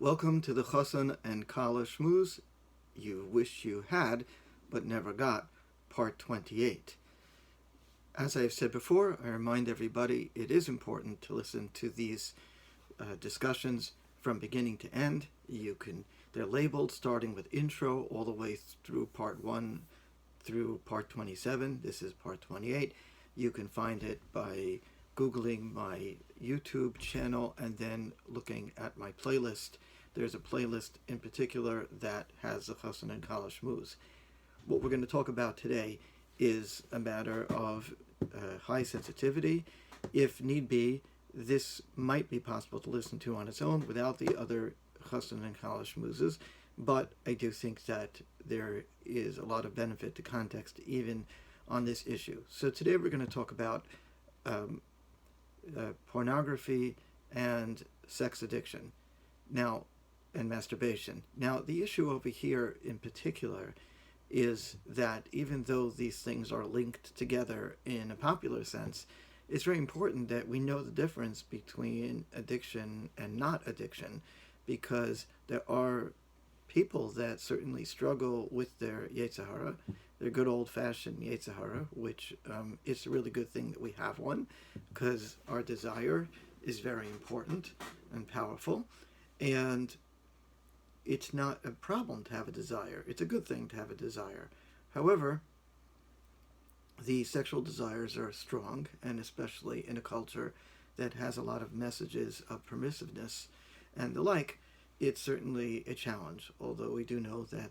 Welcome to the Chosson and Kala Shmooze you wish you had but never got, part 28. As I have said before, I remind everybody it is important to listen to these discussions from beginning to end. They're labeled starting with intro all the way through part 1 through part 27. This is part 28. You can find it by Googling my YouTube channel and then looking at my playlist. There's a playlist in particular that has the Chosson and Kala Shmooze. What we're going to talk about today is a matter of high sensitivity. If need be, this might be possible to listen to on its own without the other Chosson and Kala Shmoozes, but I do think that there is a lot of benefit to context even on this issue. So today we're going to talk about pornography and sex addiction and masturbation. Now, the issue over here in particular is that even though these things are linked together in a popular sense, it's very important that we know the difference between addiction and not addiction, because there are people that certainly struggle with their Yetzer Hara, their good old-fashioned Yetzer Hara, which is a really good thing that we have one, because our desire is very important and powerful, and it's not a problem to have a desire. It's a good thing to have a desire. However, the sexual desires are strong, and especially in a culture that has a lot of messages of permissiveness and the like, it's certainly a challenge, although we do know that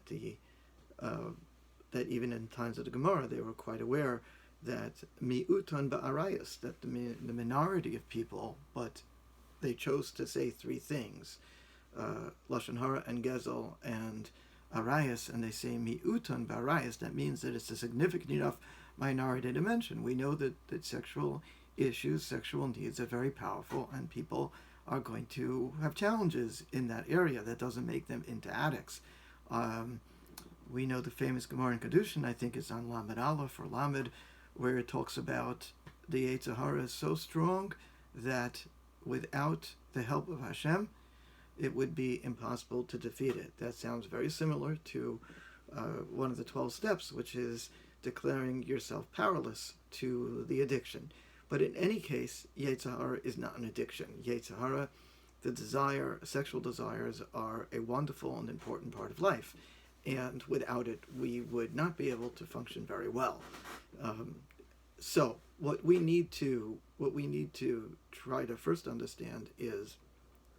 that even in times of the Gemara, they were quite aware that mi'utan ba'arayas, that the minority of people, but they chose to say three things, Lashon Hara and Gezel and Arayas, and they say mi'utan ba'arayas. That means that it's a significant enough minority to mention. We know that sexual issues, sexual needs are very powerful, and people are going to have challenges in that area. That doesn't make them into addicts. We know the famous Gemara in Kedushin, I think it's on Lamed Aleph or Lamed, where it talks about the Yetzer Hara is so strong that without the help of Hashem, it would be impossible to defeat it. That sounds very similar to one of the 12 steps, which is declaring yourself powerless to the addiction. But in any case, Yetzer Hara is not an addiction. Yetzer Hara, the desire, sexual desires, are a wonderful and important part of life, and without it, we would not be able to function very well. So, what we need to try to first understand is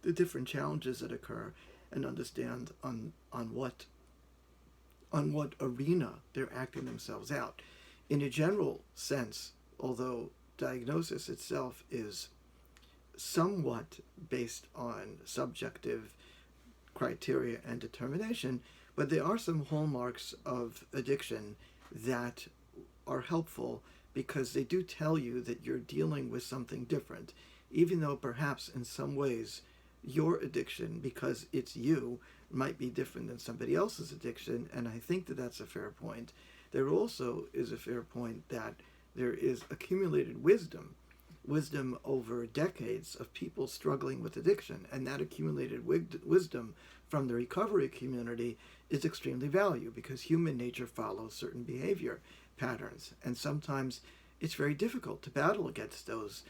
the different challenges that occur, and understand on what arena they're acting themselves out. In a general sense, although diagnosis itself is somewhat based on subjective criteria and determination, but there are some hallmarks of addiction that are helpful, because they do tell you that you're dealing with something different, even though perhaps in some ways your addiction, because it's you, might be different than somebody else's addiction, and I think that that's a fair point. There also is a fair point that there is accumulated wisdom over decades of people struggling with addiction, and that accumulated wisdom from the recovery community is extremely valuable, because human nature follows certain behavior patterns, and sometimes it's very difficult to battle against those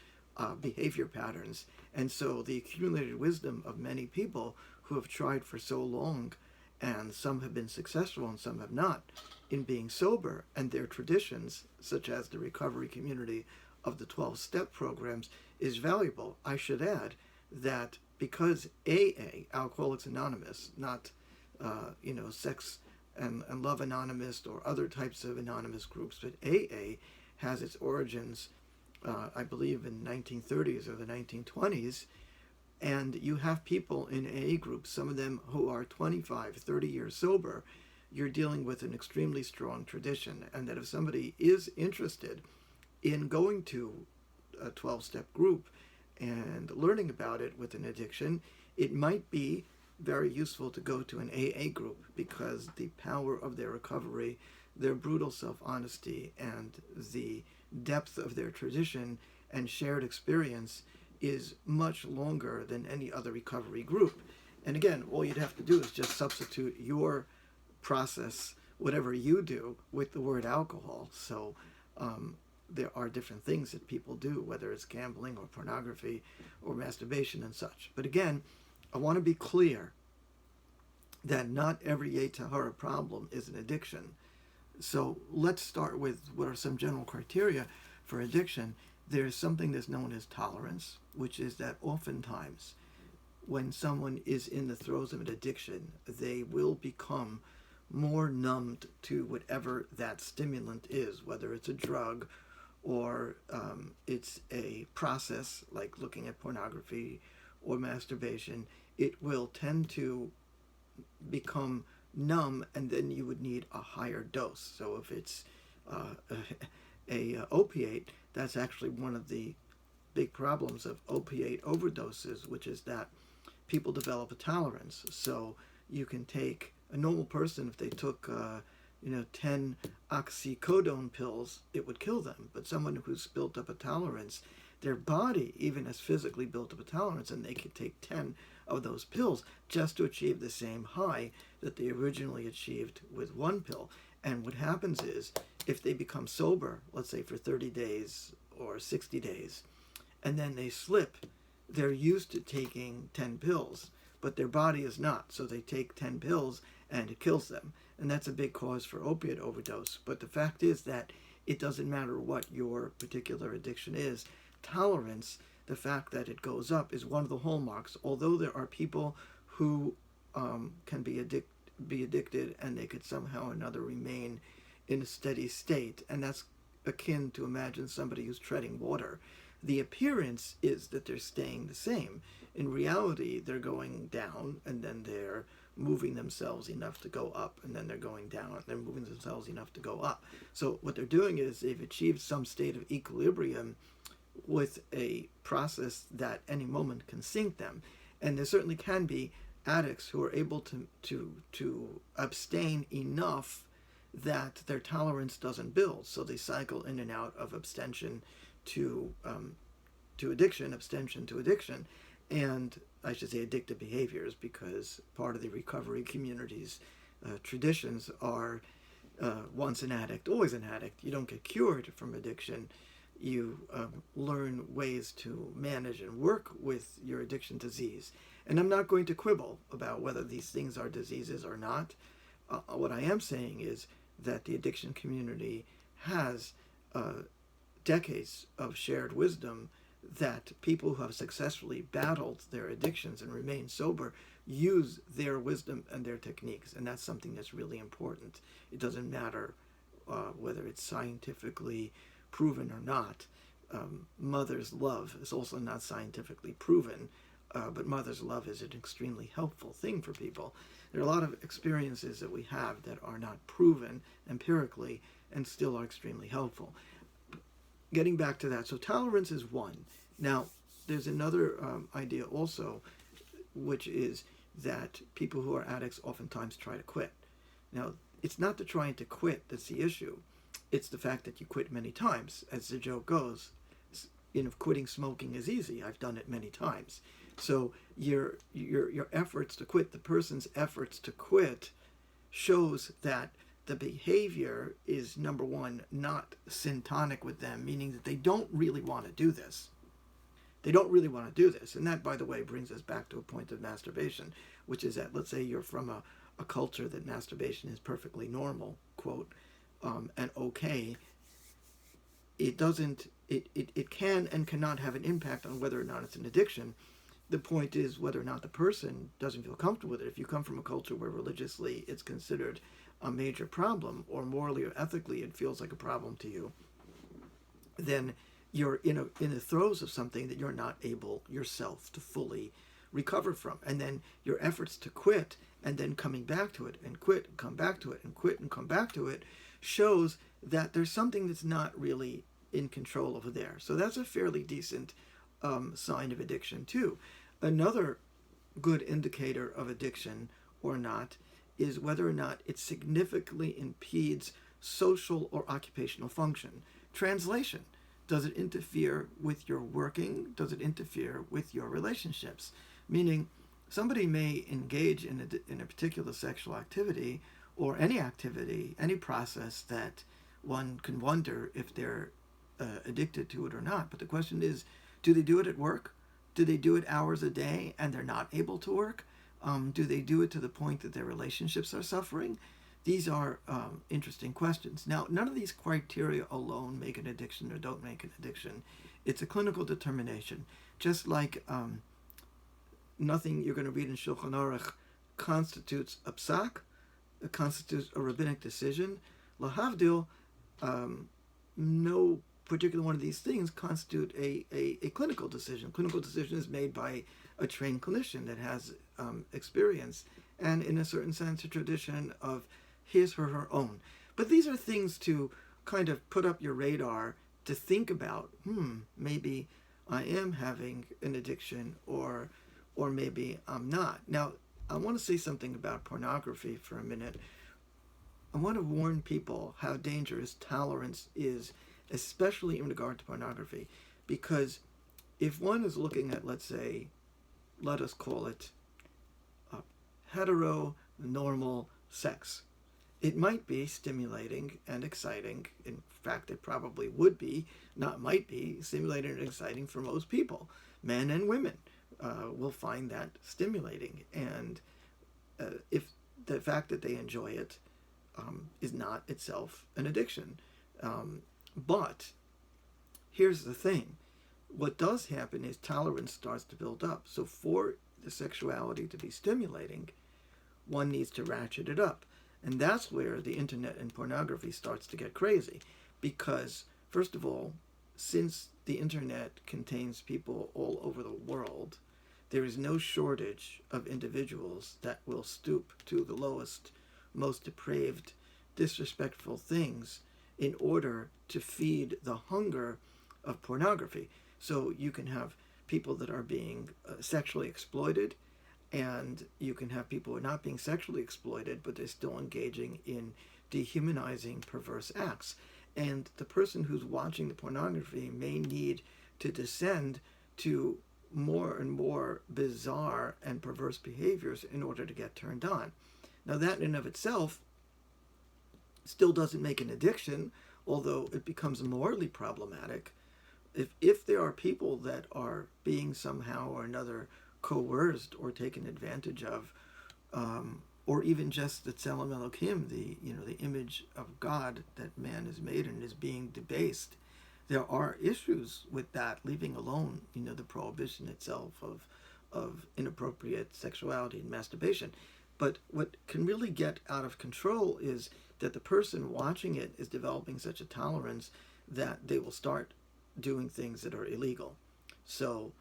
behavior patterns. And so the accumulated wisdom of many people who have tried for so long, and some have been successful and some have not, in being sober, and their traditions, such as the recovery community of the 12-step programs, is valuable. I should add that because AA, Alcoholics Anonymous, not Sex and Love Anonymous or other types of anonymous groups, but AA has its origins I believe in the 1930s or the 1920s, and you have people in AA groups, some of them who are 25, 30 years sober. You're dealing with an extremely strong tradition, and that if somebody is interested in going to a 12-step group and learning about it with an addiction, it might be very useful to go to an AA group, because the power of their recovery, their brutal self-honesty, and the depth of their tradition and shared experience is much longer than any other recovery group. And again, all you'd have to do is just substitute your process, whatever you do, with the word alcohol. So there are different things that people do, whether it's gambling or pornography or masturbation and such. But again, I want to be clear that not every Yetzer Hara problem is an addiction. So let's start with what are some general criteria for addiction. There's something that's known as tolerance, which is that oftentimes when someone is in the throes of an addiction, they will become more numbed to whatever that stimulant is, whether it's a drug or it's a process like looking at pornography or masturbation. It will tend to become numb, and then you would need a higher dose. So if it's a opiate, that's actually one of the big problems of opiate overdoses, which is that people develop a tolerance. So you can take a normal person, if they took 10 oxycodone pills, it would kill them. But someone who's built up a tolerance, their body even has physically built up a tolerance, and they could take 10 of those pills just to achieve the same high that they originally achieved with one pill. And what happens is, if they become sober, let's say for 30 days or 60 days, and then they slip, they're used to taking 10 pills, but their body is not. So they take 10 pills and it kills them. And that's a big cause for opiate overdose. But the fact is that it doesn't matter what your particular addiction is. Tolerance, the fact that it goes up, is one of the hallmarks. Although there are people who can be addicted and they could somehow or another remain in a steady state, and that's akin to imagine somebody who's treading water. The appearance is that they're staying the same. In reality, they're going down, and then they're moving themselves enough to go up, and then they're going down, and they're moving themselves enough to go up. So what they're doing is they've achieved some state of equilibrium with a process that any moment can sink them. And there certainly can be addicts who are able to abstain enough that their tolerance doesn't build. So they cycle in and out of abstention to addiction, abstention to addiction, and I should say addictive behaviors, because part of the recovery community's traditions are once an addict, always an addict. You don't get cured from addiction. You learn ways to manage and work with your addiction disease. And I'm not going to quibble about whether these things are diseases or not. What I am saying is that the addiction community has decades of shared wisdom that people who have successfully battled their addictions and remain sober use their wisdom and their techniques. And that's something that's really important. It doesn't matter whether it's scientifically proven or not. Mother's love is also not scientifically proven, but mother's love is an extremely helpful thing for people. There are a lot of experiences that we have that are not proven empirically and still are extremely helpful. Getting back to that, so tolerance is one. Now, there's another idea also, which is that people who are addicts oftentimes try to quit. Now, it's not the trying to quit that's the issue. It's the fact that you quit many times. As the joke goes, quitting smoking is easy. I've done it many times. So your efforts to quit, the person's efforts to quit, shows that the behavior is, number one, not syntonic with them, meaning that they don't really want to do this. They don't really want to do this. And that, by the way, brings us back to a point of masturbation, which is that, let's say you're from a culture that masturbation is perfectly normal, quote, and okay. It can and cannot have an impact on whether or not it's an addiction. The point is whether or not the person doesn't feel comfortable with it. If you come from a culture where religiously it's considered a major problem, or morally or ethically it feels like a problem to you, then you're in the throes of something that you're not able yourself to fully recover from. And then your efforts to quit, and then coming back to it, and quit, and come back to it, and quit, and come back to it, shows that there's something that's not really in control over there. So that's a fairly decent sign of addiction too. Another good indicator of addiction or not is whether or not it significantly impedes social or occupational function. Translation: does it interfere with your working? Does it interfere with your relationships? Meaning, somebody may engage in a particular sexual activity or any activity, any process that one can wonder if they're addicted to it or not. But the question is, do they do it at work? Do they do it hours a day and they're not able to work? Do they do it to the point that their relationships are suffering? These are interesting questions. Now, none of these criteria alone make an addiction or don't make an addiction. It's a clinical determination. Just like nothing you're going to read in Shulchan Aruch constitutes a psak, it constitutes a rabbinic decision. Lahavdil, no particular one of these things constitute a clinical decision. Clinical decision is made by a trained clinician that has experience and, in a certain sense, a tradition of his or her own. But these are things to kind of put up your radar to think about. Maybe I am having an addiction, or maybe I'm not. Now, I want to say something about pornography for a minute. I want to warn people how dangerous tolerance is, especially in regard to pornography, because if one is looking at, let's say, let us call it heteronormal sex, it might be stimulating and exciting. In fact, it probably would be, not might be, stimulating and exciting for most people. Men and women will find that stimulating. And if the fact that they enjoy it is not itself an addiction. But here's the thing. What does happen is tolerance starts to build up. So for the sexuality to be stimulating, one needs to ratchet it up. And that's where the internet and pornography starts to get crazy. Because, first of all, since the internet contains people all over the world, there is no shortage of individuals that will stoop to the lowest, most depraved, disrespectful things in order to feed the hunger of pornography. So you can have people that are being sexually exploited, and you can have people who are not being sexually exploited, but they're still engaging in dehumanizing, perverse acts. And the person who's watching the pornography may need to descend to more and more bizarre and perverse behaviors in order to get turned on. Now, that in and of itself still doesn't make an addiction, although it becomes morally problematic. If there are people that are being somehow or another coerced or taken advantage of, or even just the Tzelem Elokim, the image of God that man is made and is being debased, there are issues with that, leaving alone, the prohibition itself of inappropriate sexuality and masturbation. But what can really get out of control is that the person watching it is developing such a tolerance that they will start doing things that are illegal. So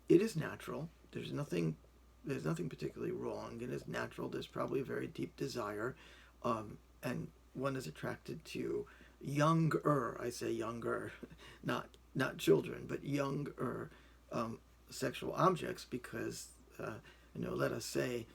it is natural. There's nothing particularly wrong. It is natural. There's probably a very deep desire, and one is attracted to younger, I say younger, not children, but younger sexual objects, because let us say,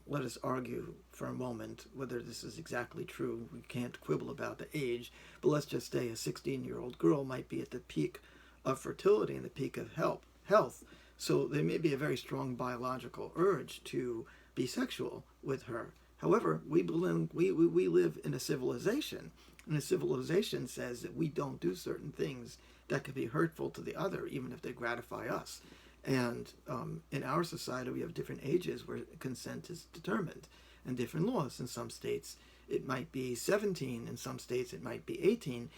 let us argue for a moment whether this is exactly true. We can't quibble about the age, but let's just say a 16-year-old girl might be at the peak of fertility and the peak of health. So there may be a very strong biological urge to be sexual with her. However, we live in a civilization, and a civilization says that we don't do certain things that could be hurtful to the other, even if they gratify us. And in our society, we have different ages where consent is determined, and different laws. In some states, it might be 17. In some states, it might be 18.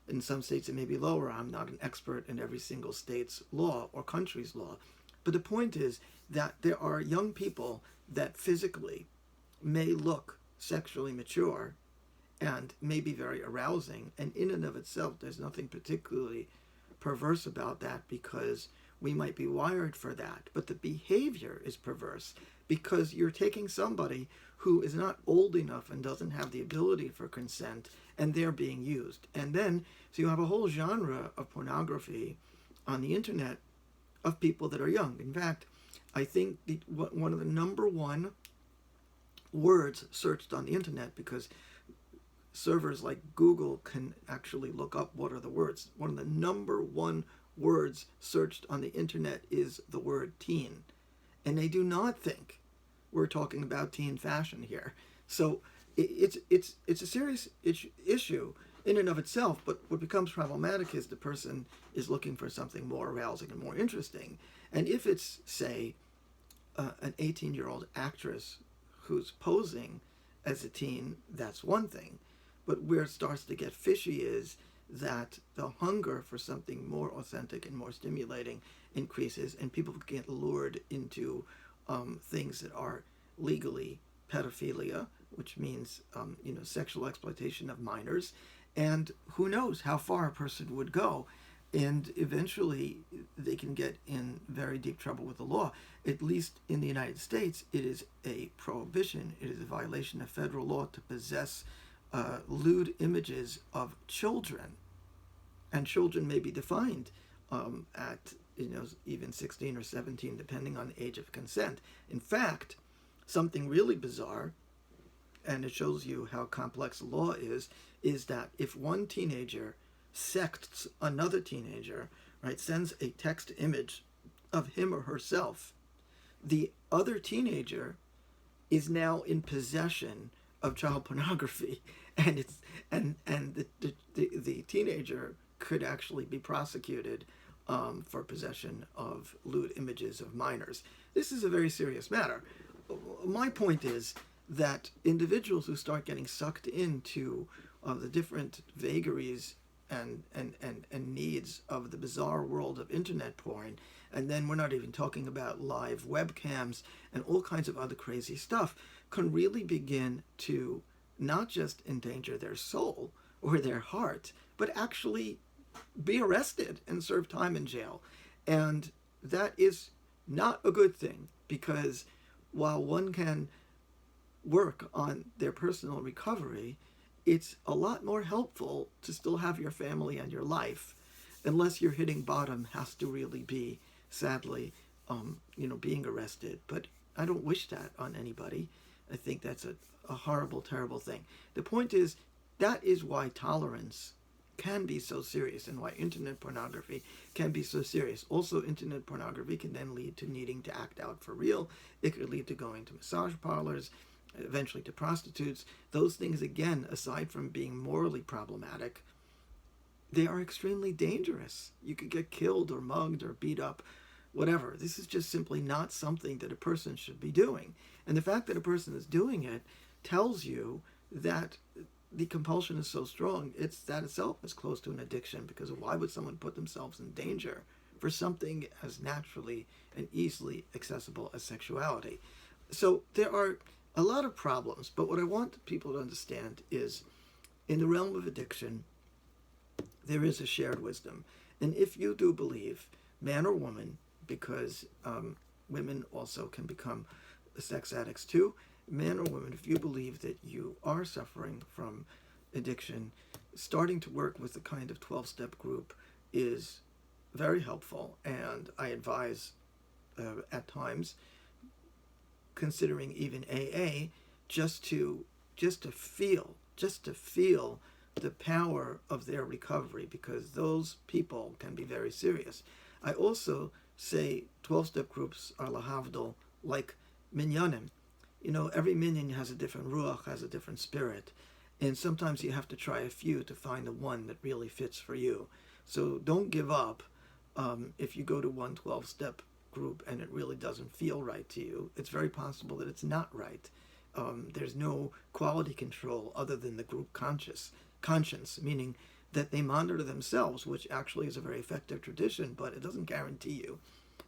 In some states, it may be lower. I'm not an expert in every single state's law or country's law. But the point is that there are young people that physically may look sexually mature and may be very arousing. And in and of itself, there's nothing particularly perverse about that, because we might be wired for that. But the behavior is perverse, because you're taking somebody who is not old enough and doesn't have the ability for consent, and they're being used. And then, so you have a whole genre of pornography on the internet of people that are young. In fact, I think one of the number one words searched on the internet, because servers like Google can actually look up what are the words. One of the number one words searched on the internet is the word teen. and they do not think we're talking about teen fashion here. So it's a serious issue in and of itself, but what becomes problematic is the person is looking for something more arousing and more interesting. And if it's, say, an 18-year-old actress who's posing as a teen, that's one thing. But where it starts to get fishy is that the hunger for something more authentic and more stimulating increases, and people get lured into things that are legally pedophilia, which means sexual exploitation of minors, and who knows how far a person would go, and eventually they can get in very deep trouble with the law. At least in the United States, it is a prohibition, it is a violation of federal law to possess lewd images of children, and children may be defined at even 16 or 17, depending on the age of consent. In fact, something really bizarre, and it shows you how complex the law is that if one teenager sexts another teenager, right, sends a text image of him or herself, the other teenager is now in possession of child pornography, and the teenager could actually be prosecuted for possession of lewd images of minors. This is a very serious matter. My point is that individuals who start getting sucked into the different vagaries and needs of the bizarre world of internet porn, and then we're not even talking about live webcams and all kinds of other crazy stuff, can really begin to not just endanger their soul or their heart, but actually be arrested and serve time in jail. And that is not a good thing, because while one can work on their personal recovery, it's a lot more helpful to still have your family and your life, unless your hitting bottom has to really be, sadly, being arrested. But I don't wish that on anybody. I think that's a horrible, terrible thing. The point is, that is why tolerance can be so serious, and why internet pornography can be so serious. Also, internet pornography can then lead to needing to act out for real. It could lead to going to massage parlors, eventually to prostitutes. Those things, again, aside from being morally problematic, they are extremely dangerous. You could get killed or mugged or beat up, whatever. This is just simply not something that a person should be doing. And the fact that a person is doing it tells you that the compulsion is so strong, that itself is close to an addiction, because why would someone put themselves in danger for something as naturally and easily accessible as sexuality? So there are a lot of problems, but what I want people to understand is, in the realm of addiction, there is a shared wisdom. And if you do believe, man or woman, because women also can become sex addicts too, man or woman, if you believe that you are suffering from addiction, starting to work with the kind of 12-step group is very helpful. And I advise at times considering even AA, just to feel the power of their recovery, because those people can be very serious. I also say 12-step groups are lahavdol, like minyanim. Every minyan has a different ruach, has a different spirit, and sometimes you have to try a few to find the one that really fits for you. So don't give up if you go to one 12-step group and it really doesn't feel right to you. It's very possible that it's not right. There's no quality control other than the group conscience, meaning that they monitor themselves, which actually is a very effective tradition, but it doesn't guarantee you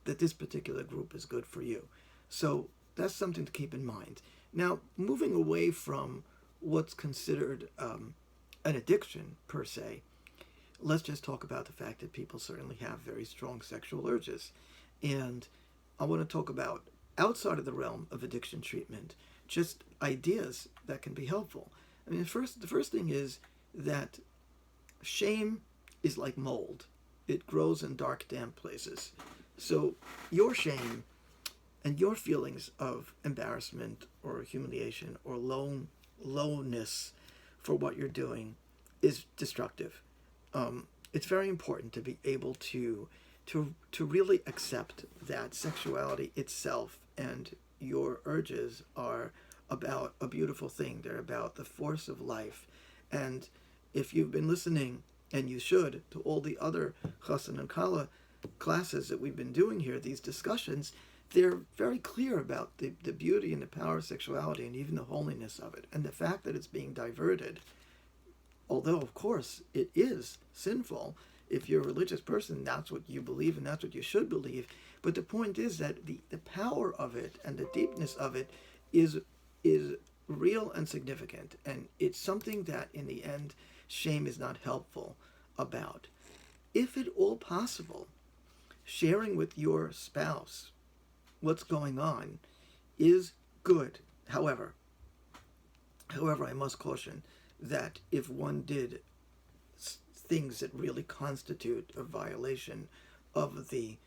that this particular group is good for you. So that's something to keep in mind. Now, moving away from what's considered an addiction per se, let's just talk about the fact that people certainly have very strong sexual urges. And I want to talk about, outside of the realm of addiction treatment, just ideas that can be helpful. I mean, the first thing is that shame is like mold. It grows in dark, damp places. So your shame and your feelings of embarrassment or humiliation or lowness for what you're doing is destructive. It's very important to be able to really accept that sexuality itself and your urges are about a beautiful thing. They're about the force of life. And if you've been listening, and you should, to all the other Chosson and Kala classes that we've been doing here, these discussions, they're very clear about the beauty and the power of sexuality and even the holiness of it. And the fact that it's being diverted, although, of course, it is sinful. If you're a religious person, that's what you believe and that's what you should believe. But the point is that the power of it and the deepness of it is real and significant. And it's something that, in the end, shame is not helpful about. If at all possible, sharing with your spouse what's going on is good. However, I must caution that if one did things that really constitute a violation of the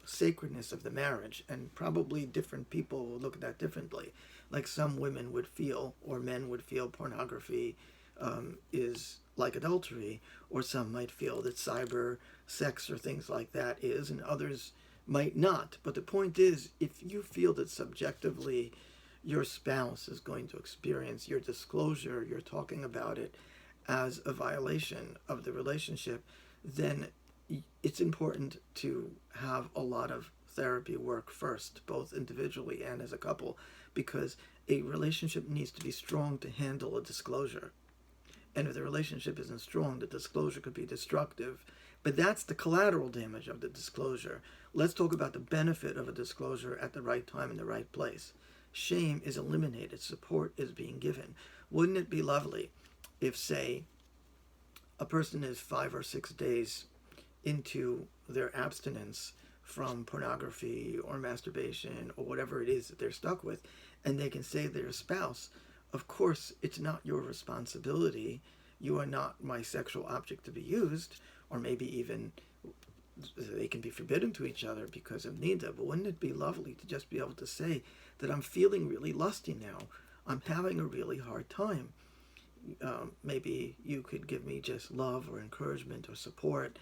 sacredness of the marriage, and probably different people will look at that differently. Like some women would feel, or men would feel, pornography is like adultery, or some might feel that cyber sex or things like that is, and others might not. But the point is, if you feel that subjectively your spouse is going to experience your disclosure, you're talking about it as a violation of the relationship, then it's important to have a lot of therapy work first, both individually and as a couple, because a relationship needs to be strong to handle a disclosure. And if the relationship isn't strong, the disclosure could be destructive. But that's the collateral damage of the disclosure. Let's talk about the benefit of a disclosure at the right time in the right place. Shame is eliminated. Support is being given. Wouldn't it be lovely if, say, a person is 5 or 6 days into their abstinence from pornography or masturbation or whatever it is that they're stuck with, and they can say to their spouse, of course, it's not your responsibility. You are not my sexual object to be used, or maybe even they can be forbidden to each other because of nida. But wouldn't it be lovely to just be able to say that I'm feeling really lusty now. I'm having a really hard time. Maybe you could give me just love or encouragement or support.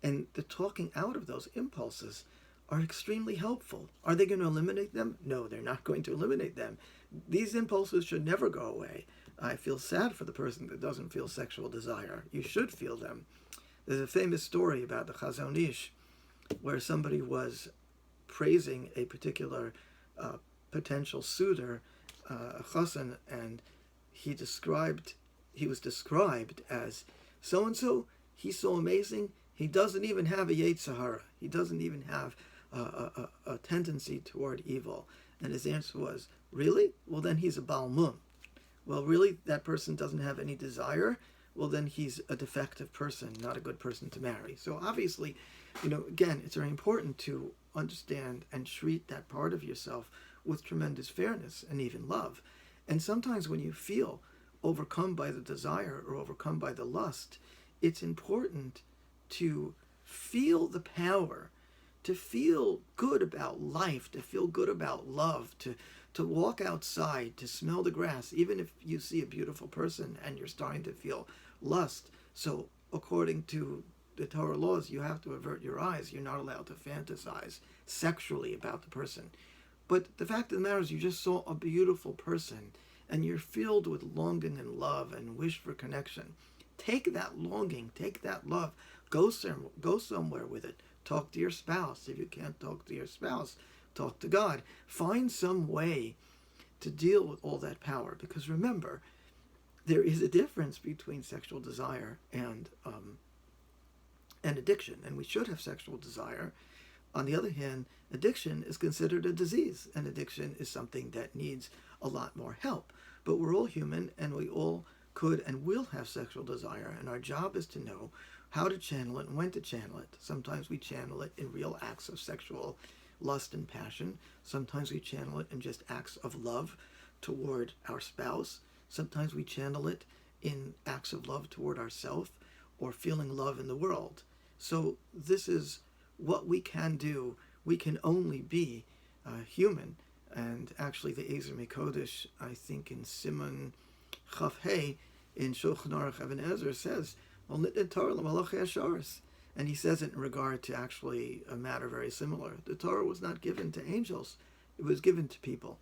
And the talking out of those impulses are extremely helpful. Are they going to eliminate them? No, they're not going to eliminate them. These impulses should never go away. I feel sad for the person that doesn't feel sexual desire. You should feel them. There's a famous story about the Chazon Ish where somebody was praising a particular potential suitor, Chosson, and he was described as so-and-so. He's so amazing. He doesn't even have a Yetzer Hara. He doesn't even have a tendency toward evil. And his answer was, really? Well, then he's a Baal Mum. Well, really, that person doesn't have any desire? Well, then he's a defective person, not a good person to marry. So obviously, again, it's very important to understand and treat that part of yourself with tremendous fairness and even love. And sometimes when you feel overcome by the desire or overcome by the lust, it's important to feel the power, to feel good about life, to feel good about love, to walk outside, to smell the grass, even if you see a beautiful person and you're starting to feel lust. So according to the Torah laws, you have to avert your eyes. You're not allowed to fantasize sexually about the person. But the fact of the matter is, you just saw a beautiful person and you're filled with longing and love and wish for connection. Take that longing, take that love, go somewhere with it. Talk to your spouse. If you can't talk to your spouse, talk to God. Find some way to deal with all that power. Because remember, there is a difference between sexual desire and addiction. And we should have sexual desire. On the other hand, addiction is considered a disease. And addiction is something that needs a lot more help. But we're all human, and we all could and will have sexual desire. And our job is to know how to channel it and when to channel it. Sometimes we channel it in real acts of sexual lust and passion. Sometimes we channel it in just acts of love toward our spouse. Sometimes we channel it in acts of love toward ourselves or feeling love in the world. So this is what we can do. We can only be human. And actually the Ezer Mikodesh, I think in Simon Chaf Hey, in Shulchan Aruch Even HaEzer says, and he says it in regard to actually a matter very similar. The Torah was not given to angels. It was given to people.